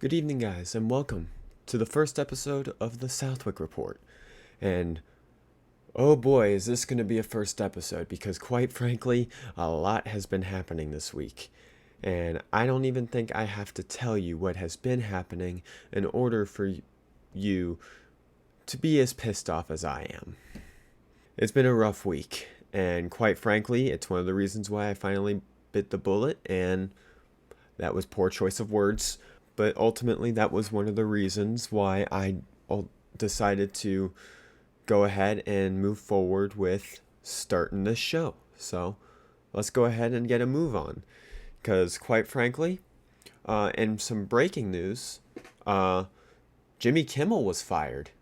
Good evening, guys, and welcome to the first episode of the Southwick Report. And oh boy, is this going to be a first episode, because quite frankly, a lot has been happening this week. And I don't even think I have to tell you what has been happening in order for you to be as pissed off as I am. It's been a rough week, and quite frankly, it's one of the reasons why I finally bit the bullet, and that was poor choice of words. But ultimately, that was one of the reasons why I decided to go ahead and move forward with starting this show. So let's go ahead and get a move on. Because quite frankly, in some breaking news, Jimmy Kimmel was fired.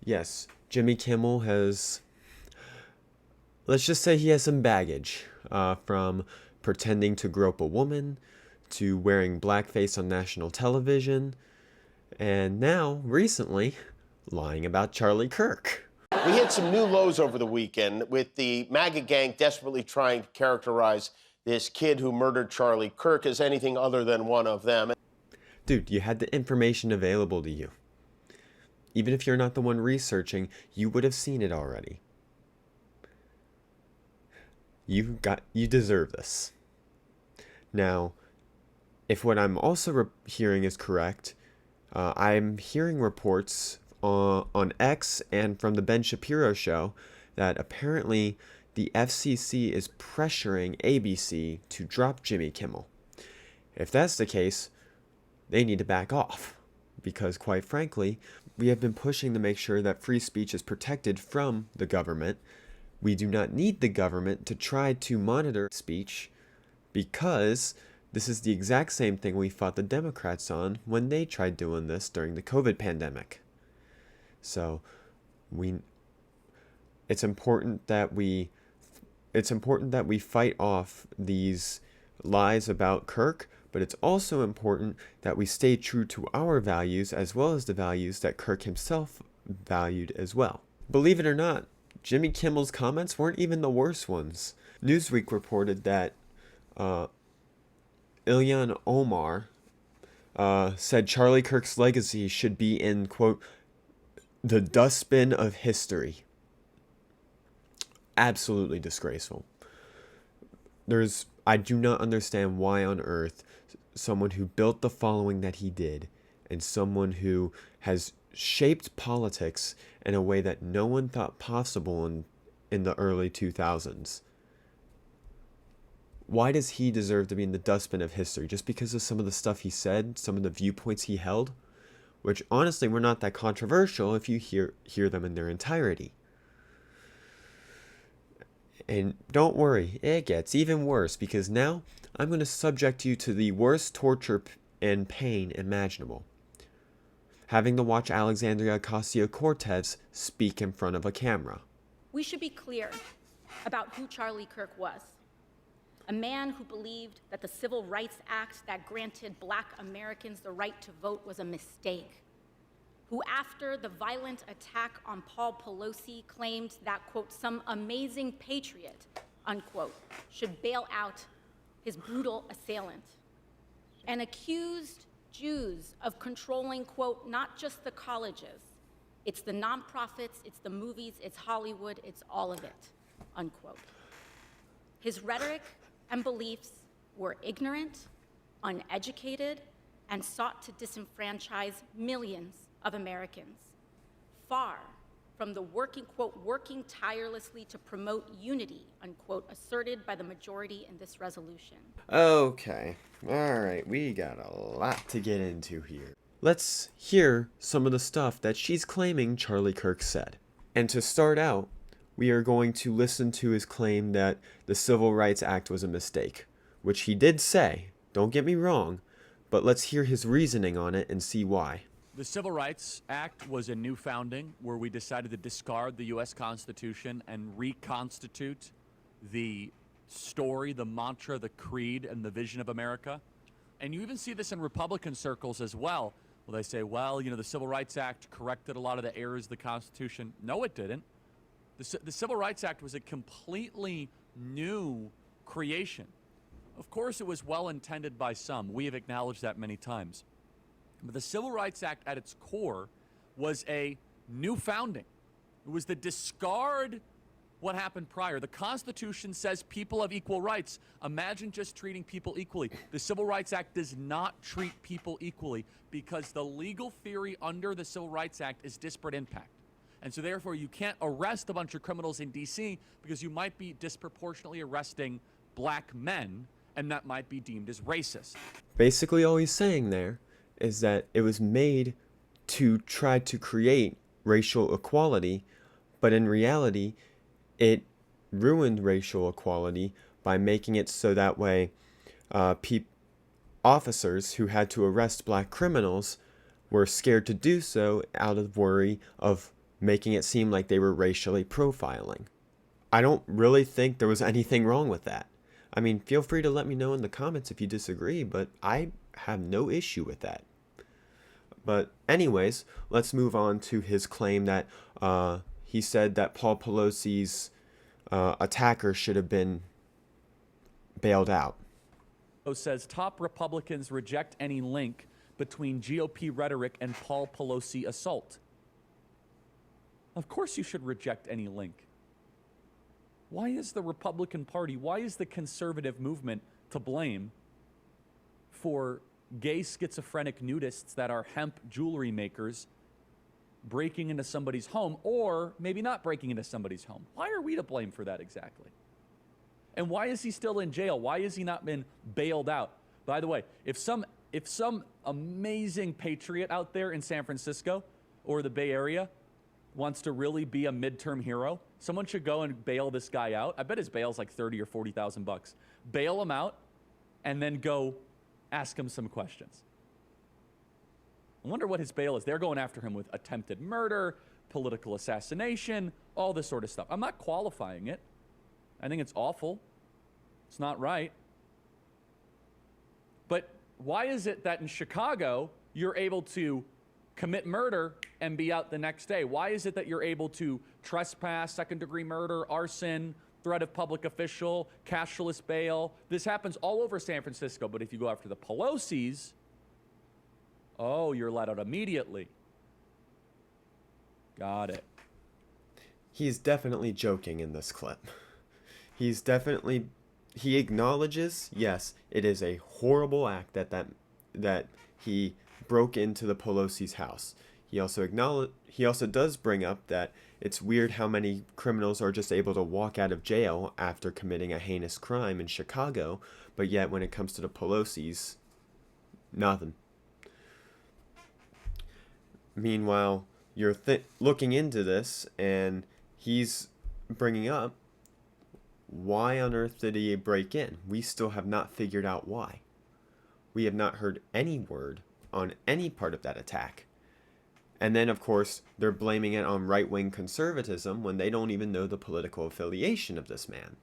Yes, Jimmy Kimmel has, let's just say he has some baggage from pretending to grope a woman, to wearing blackface on national television, and now, recently, lying about Charlie Kirk. We hit some new lows over the weekend with the MAGA gang desperately trying to characterize this kid who murdered Charlie Kirk as anything other than one of them. Dude, you had the information available to you. Even if you're not the one researching, you would have seen it already. You deserve this. Now, if what I'm also hearing is correct, I'm hearing reports on X and from the Ben Shapiro show that apparently the FCC is pressuring ABC to drop Jimmy Kimmel. If that's the case, they need to back off, because quite frankly, we have been pushing to make sure that free speech is protected from the government. We do not need the government to try to monitor speech, because this is the exact same thing we fought the Democrats on when they tried doing this during the COVID pandemic. So it's important that we fight off these lies about Kirk, but it's also important that we stay true to our values as well as the values that Kirk himself valued as well. Believe it or not, Jimmy Kimmel's comments weren't even the worst ones. Newsweek reported that Ilhan Omar said Charlie Kirk's legacy should be in, quote, the dustbin of history. Absolutely disgraceful. I do not understand why on earth someone who built the following that he did, and someone who has shaped politics in a way that no one thought possible in the early 2000s. Why does he deserve to be in the dustbin of history? Just because of some of the stuff he said, some of the viewpoints he held? Which honestly were not that controversial if you hear them in their entirety. And don't worry, it gets even worse, because now I'm going to subject you to the worst torture and pain imaginable. Having to watch Alexandria Ocasio-Cortez speak in front of a camera. We should be clear about who Charlie Kirk was. A man who believed that the Civil Rights Act that granted Black Americans the right to vote was a mistake. Who, after the violent attack on Paul Pelosi, claimed that, quote, some amazing patriot, unquote, should bail out his brutal assailant. And accused Jews of controlling, quote, not just the colleges, it's the nonprofits, it's the movies, it's Hollywood, it's all of it, unquote. His rhetoric and beliefs were ignorant, uneducated, and sought to disenfranchise millions of Americans, far from the working tirelessly to promote unity, unquote, asserted by the majority in this resolution. Okay, alright, we got a lot to get into here. Let's hear some of the stuff that she's claiming Charlie Kirk said. And to start out, we are going to listen to his claim that the Civil Rights Act was a mistake, which he did say, don't get me wrong, but let's hear his reasoning on it and see why. The Civil Rights Act was a new founding where we decided to discard the U.S. Constitution and reconstitute the story, the mantra, the creed, and the vision of America. And you even see this in Republican circles as well. Well, they say, well, the Civil Rights Act corrected a lot of the errors of the Constitution. No, it didn't. The Civil Rights Act was a completely new creation. Of course, it was well intended by some. We have acknowledged that many times. But the Civil Rights Act at its core was a new founding. It was the discard what happened prior. The Constitution says people have equal rights. Imagine just treating people equally. The Civil Rights Act does not treat people equally because the legal theory under the Civil Rights Act is disparate impact. And so therefore you can't arrest a bunch of criminals in DC because you might be disproportionately arresting black men, and that might be deemed as racist. Basically, all he's saying there is that it was made to try to create racial equality, but in reality, it ruined racial equality by making it so that way officers who had to arrest black criminals were scared to do so out of worry of making it seem like they were racially profiling. I don't really think there was anything wrong with that. I mean, feel free to let me know in the comments if you disagree, but I have no issue with that. But anyways, let's move on to his claim that he said that Paul Pelosi's attacker should have been bailed out. Says top Republicans reject any link between GOP rhetoric and Paul Pelosi assault. Of course you should reject any link. Why is the Republican Party, why is the conservative movement to blame for gay schizophrenic nudists that are hemp jewelry makers breaking into somebody's home, or maybe not breaking into somebody's home? Why are we to blame for that exactly? And why is he still in jail? Why has he not been bailed out? By the way, if some amazing patriot out there in San Francisco or the Bay Area wants to really be a midterm hero, someone should go and bail this guy out. I bet his bail's like 30 or 40,000 bucks. Bail him out and then go ask him some questions. I wonder what his bail is. They're going after him with attempted murder, political assassination, all this sort of stuff. I'm not qualifying it. I think it's awful. It's not right. But why is it that in Chicago you're able to commit murder and be out the next day? Why is it that you're able to trespass, second-degree murder, arson, threat of public official, cashless bail? This happens all over San Francisco, but if you go after the Pelosi's, oh, you're let out immediately. Got it. He's definitely joking in this clip. He acknowledges, yes, it is a horrible act that he broke into the Pelosi's house. He also does bring up that it's weird how many criminals are just able to walk out of jail after committing a heinous crime in Chicago, but yet when it comes to the Pelosi's, nothing. Meanwhile, you're looking into this, and he's bringing up, why on earth did he break in? We still have not figured out why. We have not heard any word on any part of that attack. And then, of course, they're blaming it on right-wing conservatism when they don't even know the political affiliation of this man.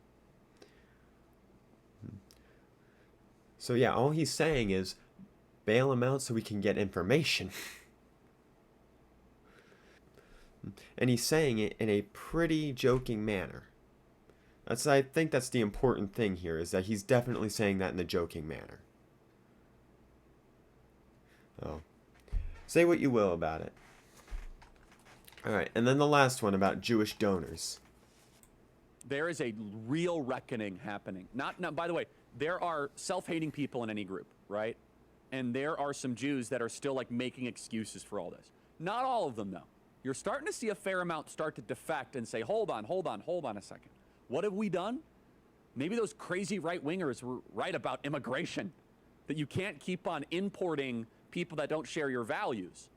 So yeah, all he's saying is, bail him out so we can get information. And he's saying it in a pretty joking manner. I think that's the important thing here, is that he's definitely saying that in a joking manner. Oh. Say what you will about it. Alright, and then the last one about Jewish donors. There is a real reckoning happening. Not, by the way, there are self-hating people in any group, right? And there are some Jews that are still like making excuses for all this. Not all of them, though. You're starting to see a fair amount start to defect and say, hold on a second. What have we done? Maybe those crazy right-wingers were right about immigration, that you can't keep on importing people that don't share your values.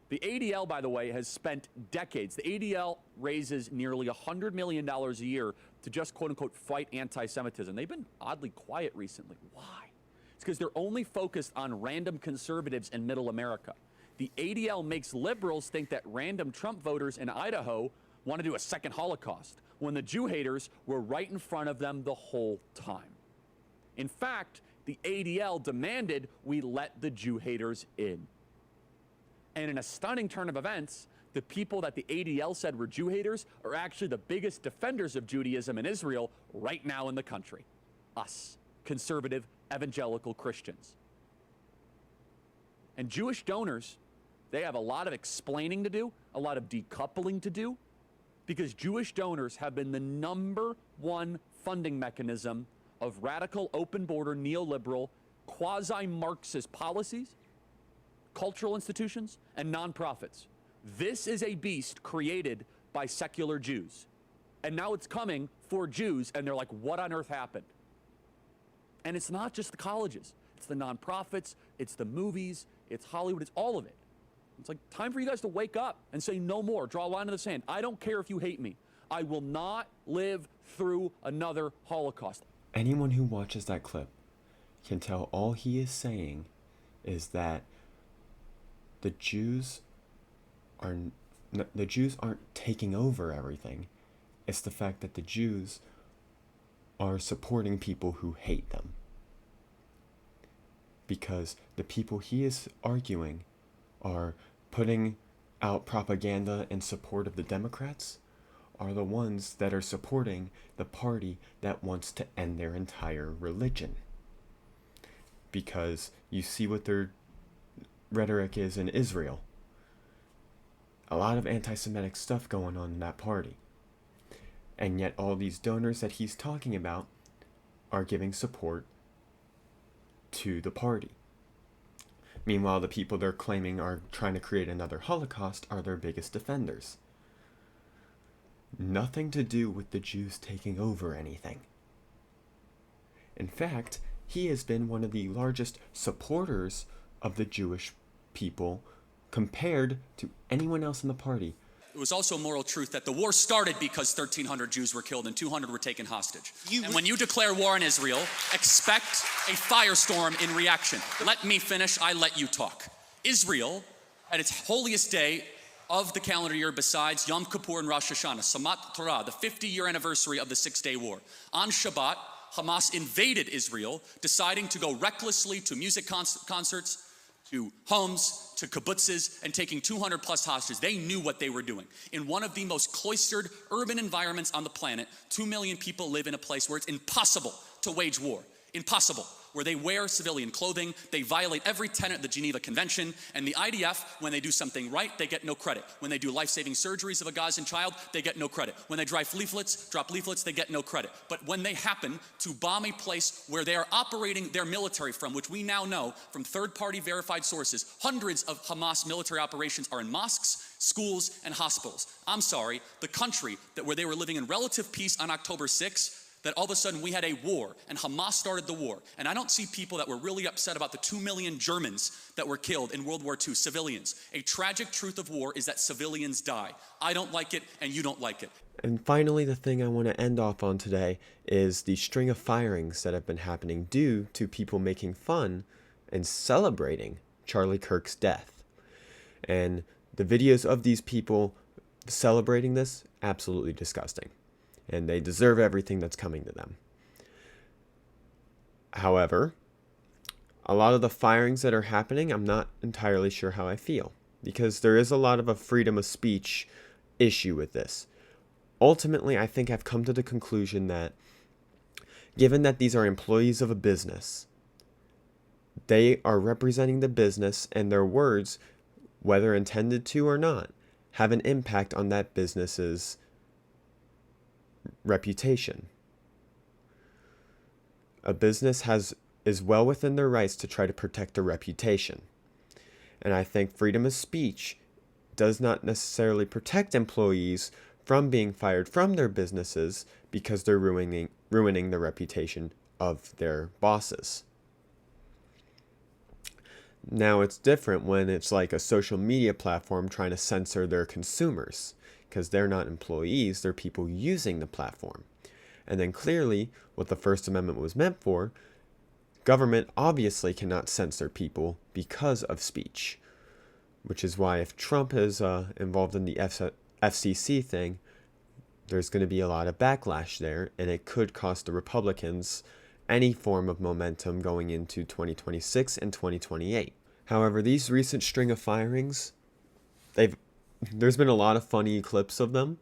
The ADL, by the way, has spent decades. The ADL raises nearly $100 million a year to just, quote-unquote, fight anti-Semitism. They've been oddly quiet recently. Why? It's because they're only focused on random conservatives in middle America. The ADL makes liberals think that random Trump voters in Idaho want to do a second Holocaust, when the Jew haters were right in front of them the whole time. In fact, the ADL demanded we let the Jew haters in. And in a stunning turn of events, the people that the ADL said were Jew haters are actually the biggest defenders of Judaism in Israel right now in the country. Us. conservative evangelical Christians. And Jewish donors, they have a lot of explaining to do, a lot of decoupling to do, because Jewish donors have been the #1 funding mechanism of radical, open border, neoliberal, quasi-Marxist policies, cultural institutions, and nonprofits. This is a beast created by secular Jews. And now it's coming for Jews, and they're like, what on earth happened? And it's not just the colleges. It's the nonprofits, it's the movies, it's Hollywood, it's all of it. It's like, time for you guys to wake up and say no more. Draw a line in the sand. I don't care if you hate me. I will not live through another Holocaust. Anyone who watches that clip can tell all he is saying is that the Jews aren't taking over everything. It's the fact that the Jews are supporting people who hate them. Because the people he is arguing are putting out propaganda in support of the Democrats are the ones that are supporting the party that wants to end their entire religion. Because you see what their rhetoric is in Israel. A lot of anti-Semitic stuff going on in that party. And yet all these donors that he's talking about are giving support to the party. Meanwhile, the people they're claiming are trying to create another Holocaust are their biggest defenders. Nothing to do with the Jews taking over anything. In fact, he has been one of the largest supporters of the Jewish people compared to anyone else in the party. It was also a moral truth that the war started because 1,300 Jews were killed and 200 were taken hostage. And when you declare war on Israel, expect a firestorm in reaction. Let me finish, I let you talk. Israel, at its holiest day of the calendar year besides Yom Kippur and Rosh Hashanah, Samat Torah, the 50-year anniversary of the Six-Day War. On Shabbat, Hamas invaded Israel, deciding to go recklessly to music concerts, to homes, to kibbutzes, and taking 200 plus hostages. They knew what they were doing. In one of the most cloistered urban environments on the planet, 2 million people live in a place where it's impossible to wage war. Impossible. Where they wear civilian clothing, they violate every tenet of the Geneva Convention, and the IDF, when they do something right, they get no credit. When they do life-saving surgeries of a Gazan child, they get no credit. When they drop leaflets, they get no credit. But when they happen to bomb a place where they are operating their military from, which we now know from third-party verified sources, hundreds of Hamas military operations are in mosques, schools, and hospitals. I'm sorry, the country where they were living in relative peace on October 6th, that all of a sudden we had a war, and Hamas started the war. And I don't see people that were really upset about the 2 million Germans that were killed in World War II, civilians. A tragic truth of war is that civilians die. I don't like it, and you don't like it. And finally, the thing I want to end off on today is the string of firings that have been happening due to people making fun and celebrating Charlie Kirk's death. And the videos of these people celebrating this, absolutely disgusting. And they deserve everything that's coming to them. However, a lot of the firings that are happening, I'm not entirely sure how I feel. Because there is a lot of a freedom of speech issue with this. Ultimately, I think I've come to the conclusion that given that these are employees of a business, they are representing the business, and their words, whether intended to or not, have an impact on that business's reputation. A business is well within their rights to try to protect their reputation. And I think freedom of speech does not necessarily protect employees from being fired from their businesses because they're ruining the reputation of their bosses. Now it's different when it's like a social media platform trying to censor their consumers, because they're not employees, they're people using the platform. And then clearly, what the First Amendment was meant for, government obviously cannot censor people because of speech. Which is why if Trump is involved in the FCC thing, there's going to be a lot of backlash there, and it could cost the Republicans any form of momentum going into 2026 and 2028. However, these recent string of firings, there's been a lot of funny clips of them,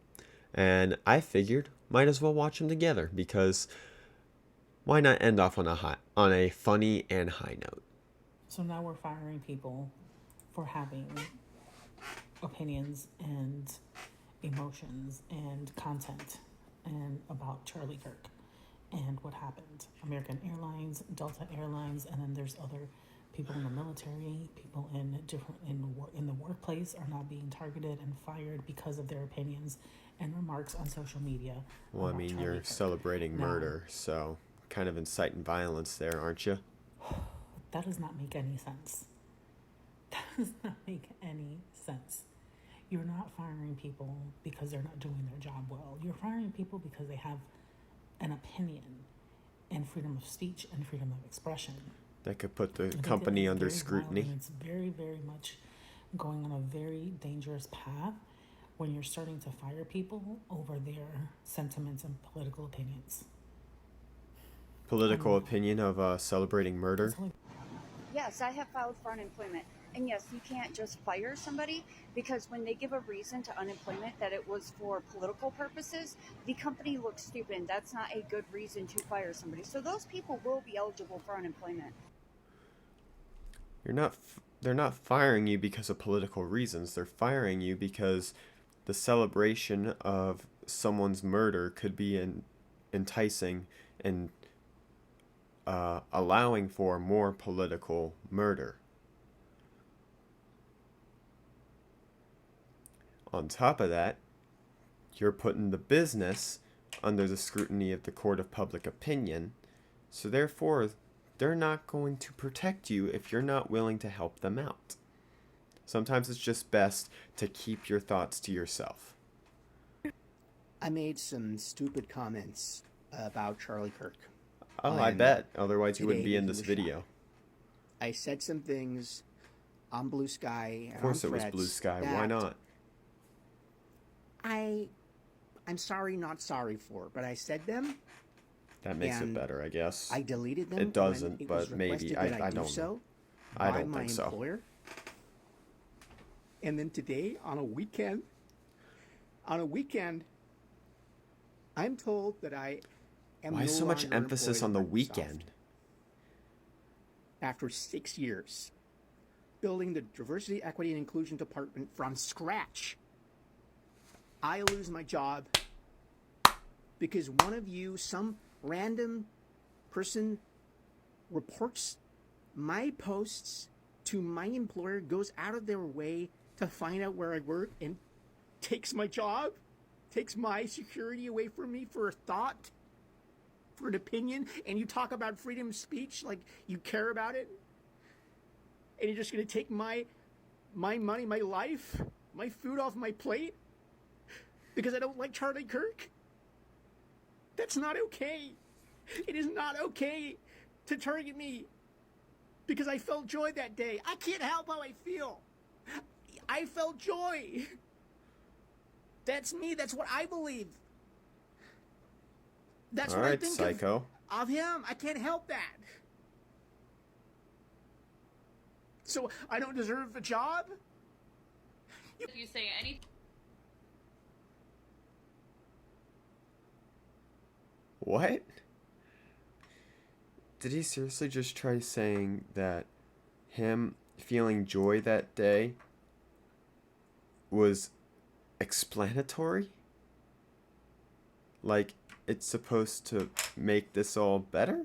and I figured might as well watch them together because why not end off on a funny and high note? So now we're firing people for having opinions and emotions and content and about Charlie Kirk and what happened. American Airlines, Delta Airlines, and then there's other people in the military, people in the workplace are now being targeted and fired because of their opinions and remarks on social media. Well, I mean, Charlie you're Kirk. celebrating Now, murder, so kind of inciting violence there, aren't you? that does not make any sense. That does not make any sense. You're not firing people because they're not doing their job well. You're firing people because they have an opinion and freedom of speech and freedom of expression. That could put the I think company that is under very scrutiny. violent, and it's very, very much going on a very dangerous path when you're starting to fire people over their sentiments and political opinions. Political opinion of celebrating murder. Yes, I have filed for unemployment. And yes, you can't just fire somebody because when they give a reason to unemployment that it was for political purposes, the company looks stupid. That's not a good reason to fire somebody. So those people will be eligible for unemployment. They're not firing you because of political reasons. They're firing you because the celebration of someone's murder could be enticing and allowing for more political murder. On top of that, you're putting the business under the scrutiny of the court of public opinion, so therefore they're not going to protect you if you're not willing to help them out. Sometimes it's just best to keep your thoughts to yourself. I made some stupid comments about Charlie Kirk. Oh, I bet. Otherwise you wouldn't be in this video. I said some things on Blue Sky. Of course it was Blue Sky. Why not? I'm sorry, not sorry for, but I said them. That makes it better, I guess. I deleted them. It doesn't, when it but was maybe. requested that I do don't so know. I by don't my think so. employer. And then today, on a weekend, I'm told that I am Why no so much longer emphasis employed on the at Microsoft. weekend? After 6 years, building the Diversity, Equity, and Inclusion Department from scratch, I lose my job because one of you, some random person, reports my posts to my employer, goes out of their way to find out where I work, and takes my job, takes my security away from me for a thought, for an opinion. And you talk about freedom of speech like you care about it, and you're just going to take my money, my life, my food off my plate because I don't like Charlie Kirk? That's not okay. It is not okay to target me because I felt joy that day. I can't help how I feel. I felt joy. That's me. That's what I believe. That's All what I right, think psycho. of him. I can't help that. So I don't deserve a job? If you say anything. What? Did he seriously just try saying that him feeling joy that day was explanatory? Like, it's supposed to make this all better?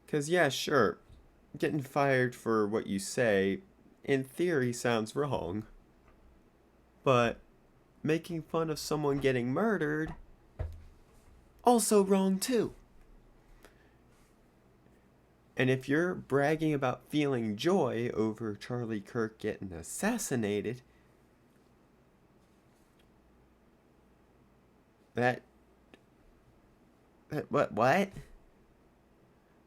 'Cause yeah, sure, getting fired for what you say, in theory, sounds wrong. But making fun of someone getting murdered, also wrong too. And if you're bragging about feeling joy over Charlie Kirk getting assassinated, what?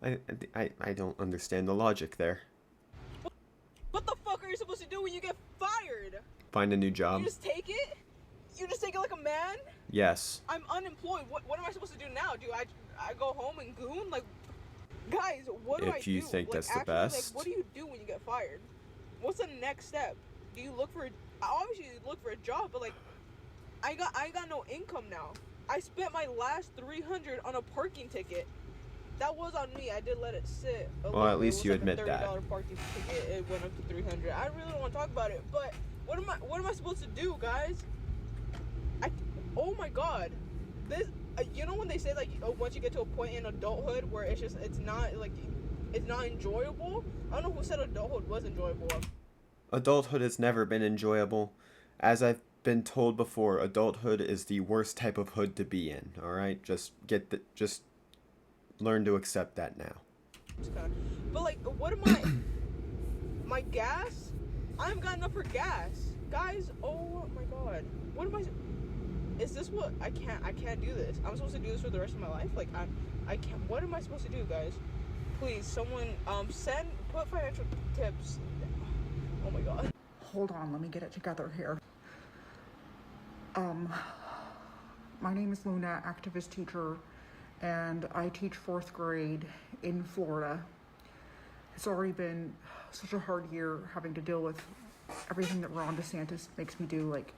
I don't understand the logic there. What the fuck are you supposed to do when you get fired? Find a new job? You just take it? You just take it like a man? Yes. I'm unemployed. What am I supposed to do now? Do I go home and goon? Like, guys, what do I do? If you think like, that's actually, the best. Like, what do you do when you get fired? What's the next step? Do you look for? Obviously, you look for a job, but like, I got no income now. I spent my last $300 on a parking ticket. That was on me. I did let it sit. Well, at least you admit that. $30 parking ticket. It went up to $300. I really don't want to talk about it, but what am I supposed to do, guys? Oh my God, this. You know when they say like once you get to a point in adulthood where it's not enjoyable. I don't know who said adulthood was enjoyable. Adulthood has never been enjoyable. As I've been told before, adulthood is the worst type of hood to be in. All right, just learn to accept that now. But like, what am I? My gas? I haven't got enough for gas, guys. Oh my God, what am I? Is this what I can't do this? I'm supposed to do this for the rest of my life? Like I can't. What am I supposed to do, guys? Please, someone put financial tips. Oh my God. Hold on, let me get it together here. My name is Luna, activist teacher, and I teach 4th grade in Florida. It's already been such a hard year having to deal with everything that Ron DeSantis makes me do, like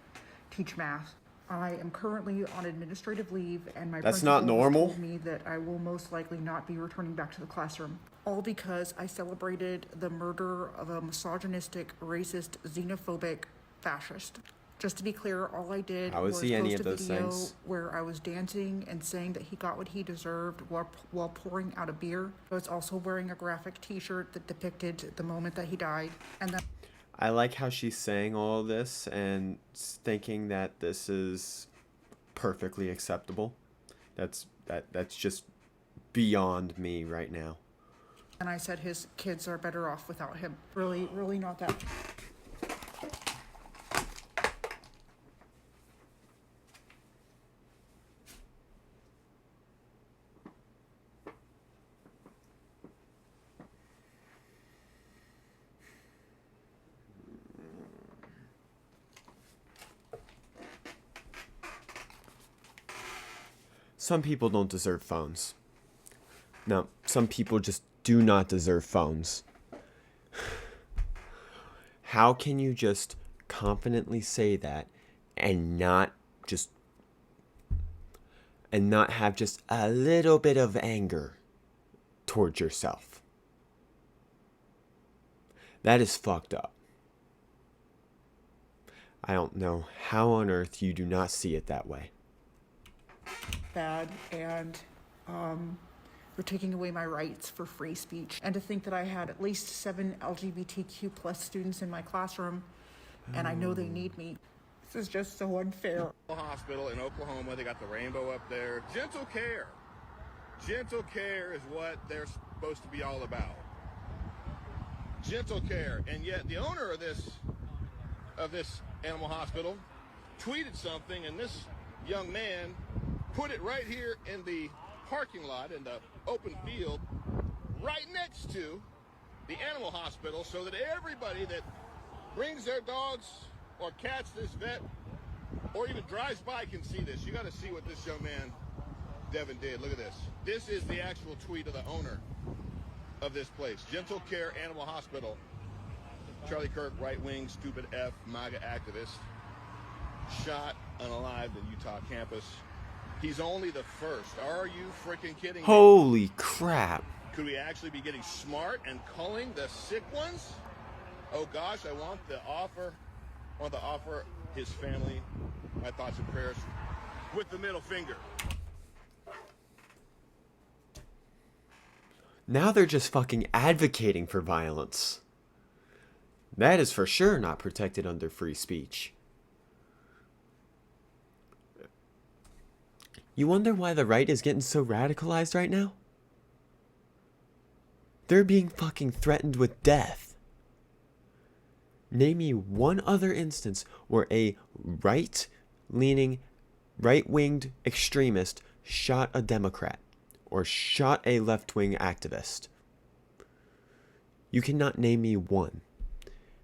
teach math. I am currently on administrative leave, and my That's principal not normal. has told me that I will most likely not be returning back to the classroom. All because I celebrated the murder of a misogynistic, racist, xenophobic fascist. Just to be clear, all I did was he any post of a those video things? where I was dancing and saying that he got what he deserved while pouring out a beer. I was also wearing a graphic t-shirt that depicted the moment that he died. And then I like how she's saying all of this and thinking that this is perfectly acceptable. That's just beyond me right now. and I said his kids are better off without him. Really not that. Some people don't deserve phones. No, some people just do not deserve phones. How can you just confidently say that and not have just a little bit of anger towards yourself? That is fucked up. I don't know how on earth you do not see it that way. Bad, and they're taking away my rights for free speech. And to think that I had at least 7 LGBTQ plus students in my classroom, and I know they need me. This is just so unfair. Hospital in Oklahoma, they got the rainbow up there. Gentle care. Gentle care is what they're supposed to be all about. Gentle care. And yet the owner of this animal hospital tweeted something, and this young man put it right here in the parking lot, in the open field, right next to the animal hospital, so that everybody that brings their dogs or cats to this vet or even drives by can see this. You got to see what this young man, Devin, did. Look at this. This is the actual tweet of the owner of this place. Gentle Care Animal Hospital. Charlie Kirk, right-wing, stupid F, MAGA activist, shot unalived in Utah campus. He's only the first. Are you freaking kidding me? Holy crap. Could we actually be getting smart and culling the sick ones? Oh gosh, I want to offer his family my thoughts and prayers with the middle finger. Now they're just fucking advocating for violence. That is for sure not protected under free speech. You wonder why the right is getting so radicalized right now? They're being fucking threatened with death. Name me one other instance where a right-leaning, right-winged extremist shot a Democrat or shot a left-wing activist. You cannot name me one.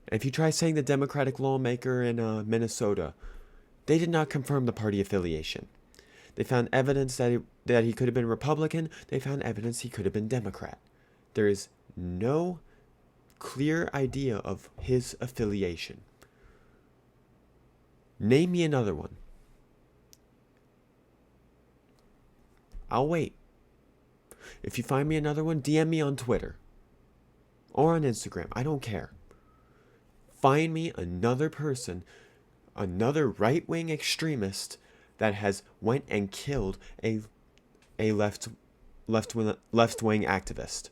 And if you try saying the Democratic lawmaker in Minnesota, they did not confirm the party affiliation. They found evidence that he could have been Republican. They found evidence he could have been Democrat. There is no clear idea of his affiliation. Name me another one. I'll wait. If you find me another one, DM me on Twitter or on Instagram. I don't care. Find me another person, another right-wing extremist that has went and killed a left-wing activist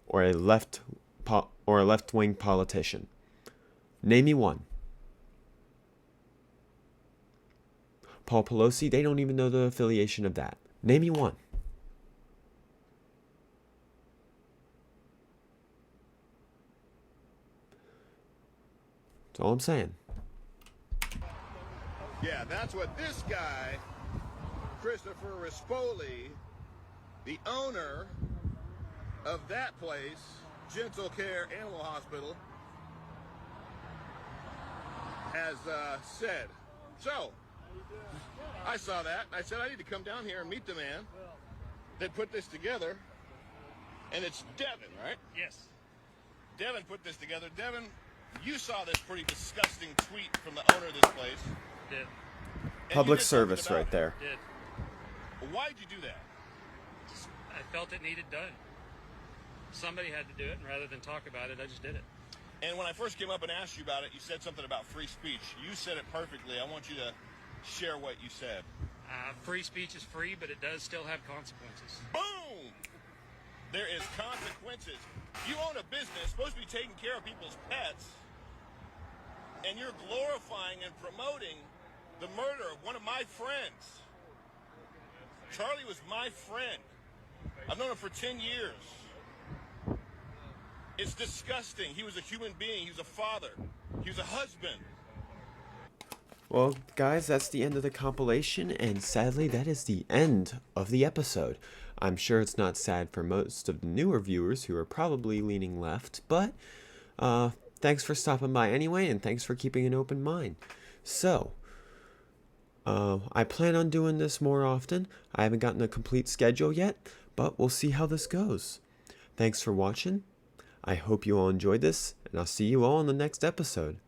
or a left-wing politician. Name me one. Paul Pelosi, they don't even know the affiliation of that. Name me one. That's all I'm saying. Yeah, that's what this guy, Christopher Rispoli, the owner of that place, Gentle Care Animal Hospital, has said. So, I saw that, and I said I need to come down here and meet the man that put this together, and it's Devin, right? Yes. Devin put this together. Devin, you saw this pretty disgusting tweet from the owner of this place. Did. Public service right there. Did. Why'd you do that? I felt it needed done. Somebody had to do it, and rather than talk about it, I just did it. And when I first came up and asked you about it, you said something about free speech. You said it perfectly. I want you to share what you said. Free speech is free, but it does still have consequences. Boom! There is consequences. You own a business supposed to be taking care of people's pets, and you're glorifying and promoting the murder of one of my friends. Charlie was my friend. I've known him for 10 years. It's disgusting. He was a human being. He was a father. He was a husband. Well, guys, that's the end of the compilation, and sadly, that is the end of the episode. I'm sure it's not sad for most of the newer viewers who are probably leaning left, but thanks for stopping by anyway, and thanks for keeping an open mind. So, I plan on doing this more often. I haven't gotten a complete schedule yet, but we'll see how this goes. Thanks for watching. I hope you all enjoyed this, and I'll see you all in the next episode.